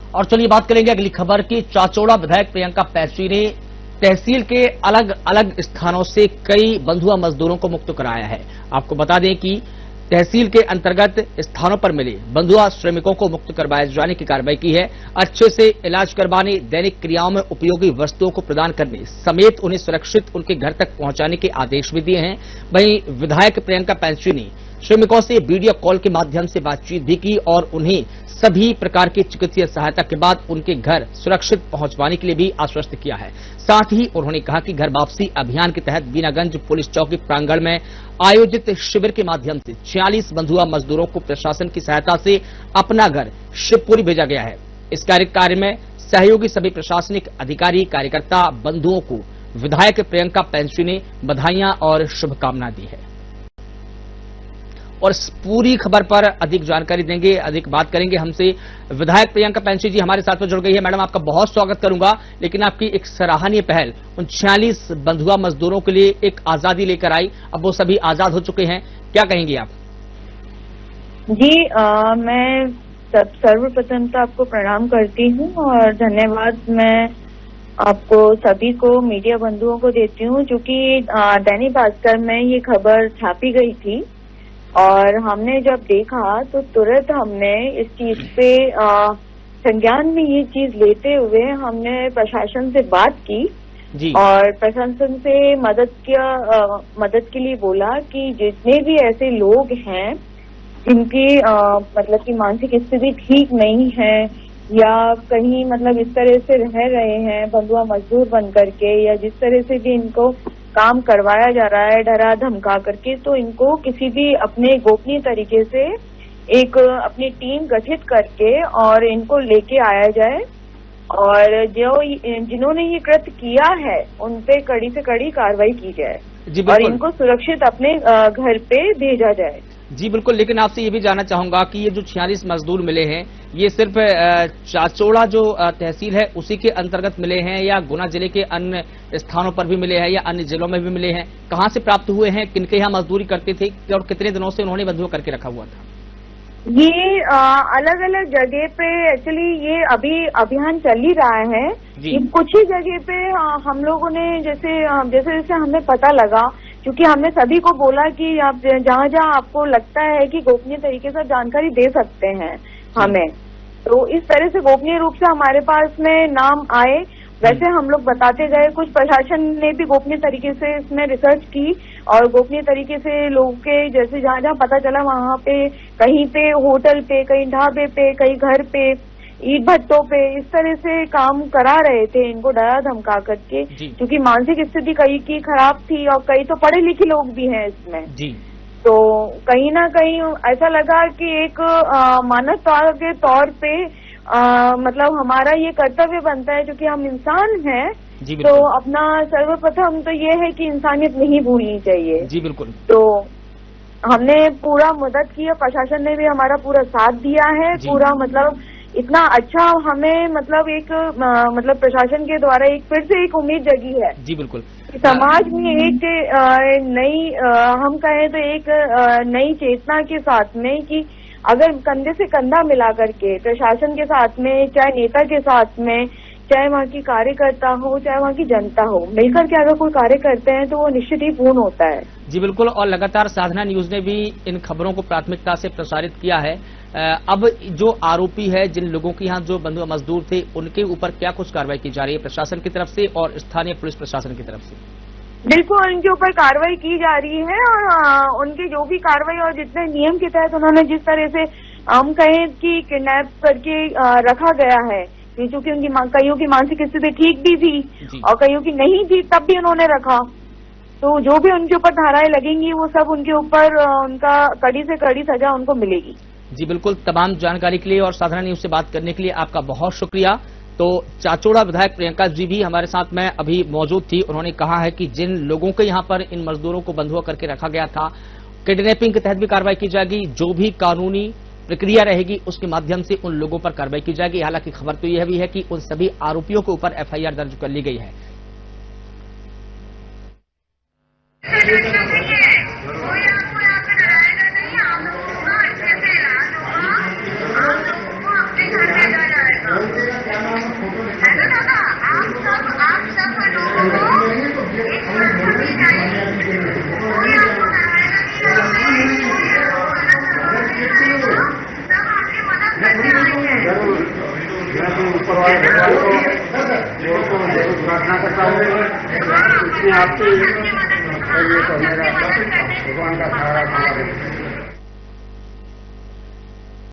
और चलिए बात करेंगे अगली खबर की। चाचौड़ा विधायक प्रियंका पैंची ने तहसील के अलग अलग स्थानों से कई बंधुआ मजदूरों को मुक्त कराया है। आपको बता दें कि तहसील के अंतर्गत स्थानों पर मिले बंधुआ श्रमिकों को मुक्त करवाए जाने की कार्रवाई की है। अच्छे से इलाज करवाने, दैनिक क्रियाओं में उपयोगी वस्तुओं को प्रदान करने समेत उन्हें सुरक्षित उनके घर तक पहुंचाने के आदेश भी दिए हैं। वहीं विधायक प्रियंका पैंची ने श्रमिकों से वीडियो कॉल के माध्यम से बातचीत भी की और उन्हें सभी प्रकार की चिकित्सीय सहायता के बाद उनके घर सुरक्षित पहुंचवाने के लिए भी आश्वस्त किया है। साथ ही उन्होंने कहा कि घर वापसी अभियान के तहत बीनागंज पुलिस चौकी प्रांगण में आयोजित शिविर के माध्यम से 46 बंधुआ मजदूरों को प्रशासन की सहायता से अपना घर शिवपुरी भेजा गया है। इस कार्य में सहयोगी सभी प्रशासनिक अधिकारी, कार्यकर्ता, बंधुओं को विधायक प्रियंका पैंची ने बधाइयां और शुभकामनाएं दी है। और इस पूरी खबर पर अधिक जानकारी देंगे, अधिक बात करेंगे हमसे विधायक प्रियंका पैंची जी हमारे साथ में जुड़ गई है। मैडम, आपका बहुत स्वागत करूंगा। लेकिन आपकी एक सराहनीय पहल उन 46 बंधुआ मजदूरों के लिए एक आजादी लेकर आई। अब वो सभी आजाद हो चुके हैं, क्या कहेंगी आप? जी, मैं सर्वप्रथम तो आपको प्रणाम करती हूँ और धन्यवाद मैं आपको सभी को, मीडिया बंधुओं को देती हूँ, क्योंकि दैनिक भास्कर में ये खबर छापी गई थी और हमने जब देखा तो तुरंत हमने इस चीज पे संज्ञान में ये चीज लेते हुए हमने प्रशासन से बात की जी। और प्रशासन से मदद के लिए बोला कि जितने भी ऐसे लोग हैं जिनकी मतलब की मानसिक स्थिति ठीक नहीं है या कहीं मतलब इस तरह से रह रहे हैं बंधुआ मजदूर बन करके, या जिस तरह से भी इनको काम करवाया जा रहा है डरा धमका करके, तो इनको किसी भी अपने गोपनीय तरीके से एक अपनी टीम गठित करके और इनको लेके आया जाए और जिन्होंने ये कृत्य किया है उन पे कड़ी से कड़ी कार्रवाई की जाए और इनको सुरक्षित अपने घर पे भेजा जाए। जी बिल्कुल, लेकिन आपसे ये भी जानना चाहूंगा कि ये जो 46 मजदूर मिले हैं ये सिर्फ चाचौड़ा जो तहसील है उसी के अंतर्गत मिले हैं या गुना जिले के अन्य स्थानों पर भी मिले हैं या अन्य जिलों में भी मिले हैं? कहां से प्राप्त हुए हैं, किनके यहाँ मजदूरी करते थे और कितने दिनों से उन्होंने बंधुआ करके रखा हुआ था? ये अलग अलग जगह पे एक्चुअली ये अभी अभियान चल ही रहा है। कुछ ही जगह पे हम लोगों ने जैसे जैसे हमें पता लगा, क्योंकि हमने सभी को बोला कि आप जहाँ जहाँ आपको लगता है कि गोपनीय तरीके से जानकारी दे सकते हैं हमें, तो इस तरह से गोपनीय रूप से हमारे पास में नाम आए। वैसे हम लोग बताते गए, कुछ प्रशासन ने भी गोपनीय तरीके से इसमें रिसर्च की और गोपनीय तरीके से लोगों के जैसे जहाँ जहाँ पता चला वहाँ पे, कहीं पे होटल पे, कहीं ढाबे पे, कहीं घर पे, ईट भट्टों पे, इस तरह से काम करा रहे थे इनको डरा धमका करके, क्योंकि मानसिक स्थिति कई की खराब थी और कई तो पढ़े लिखे लोग भी हैं इसमें जी। तो कहीं ना कहीं ऐसा लगा कि एक मानवता के तौर पे मतलब हमारा ये कर्तव्य बनता है, क्योंकि हम इंसान हैं, तो अपना सर्वप्रथम तो ये है कि इंसानियत नहीं भूलनी चाहिए जी। बिल्कुल, तो हमने पूरा मदद की, प्रशासन ने भी हमारा पूरा साथ दिया है, पूरा मतलब इतना अच्छा हमें मतलब एक मतलब प्रशासन के द्वारा एक फिर से एक उम्मीद जगी है जी। बिल्कुल, समाज में एक नई हम कहें तो एक नई चेतना के साथ में कि अगर कंधे से कंधा मिला करके प्रशासन के साथ में, चाहे नेता के साथ में, चाहे वहाँ की कार्यकर्ता हो, चाहे वहाँ की जनता हो, मिलकर के अगर कोई कार्य करते हैं तो वो निश्चित ही पूर्ण होता है जी। बिल्कुल, और लगातार साधना न्यूज ने भी इन खबरों को प्राथमिकता से प्रसारित किया है। अब जो आरोपी है, जिन लोगों के यहाँ जो बंधुआ मजदूर थे, उनके ऊपर क्या कुछ कार्रवाई की जा रही है प्रशासन की तरफ से और स्थानीय पुलिस प्रशासन की तरफ से? बिल्कुल, उनके ऊपर कार्रवाई की जा रही है और उनकी जो भी कार्रवाई और जितने नियम के तहत उन्होंने जिस तरह से हम कहें कि किडनैप करके रखा गया है, क्योंकि उनकी कईयों की मानसिक स्थिति ठीक भी थी और कईयों की नहीं थी, तब भी उन्होंने रखा, तो जो भी उनके ऊपर धाराएं लगेंगी वो सब उनके ऊपर उनका कड़ी से कड़ी सजा उनको मिलेगी जी। बिल्कुल, तमाम जानकारी के लिए और साधना न्यूज से बात करने के लिए आपका बहुत शुक्रिया। तो चाचौड़ा विधायक प्रियंका जी भी हमारे साथ में अभी मौजूद थी। उन्होंने कहा है कि जिन लोगों के यहाँ पर इन मजदूरों को बंधुआ करके रखा गया था, किडनैपिंग के तहत भी कार्रवाई की जाएगी, जो भी कानूनी प्रक्रिया रहेगी उसके माध्यम से उन लोगों पर कार्रवाई की जाएगी। हालांकि खबर तो यह भी है कि उन सभी आरोपियों के ऊपर एफआईआर दर्ज कर ली गई है। Okay. मैं तो ऊपर वाले भगवान को जरूर प्रार्थना करता हूँ, इसमें आपकी और ये तो मेरा भगवान का सहारा था।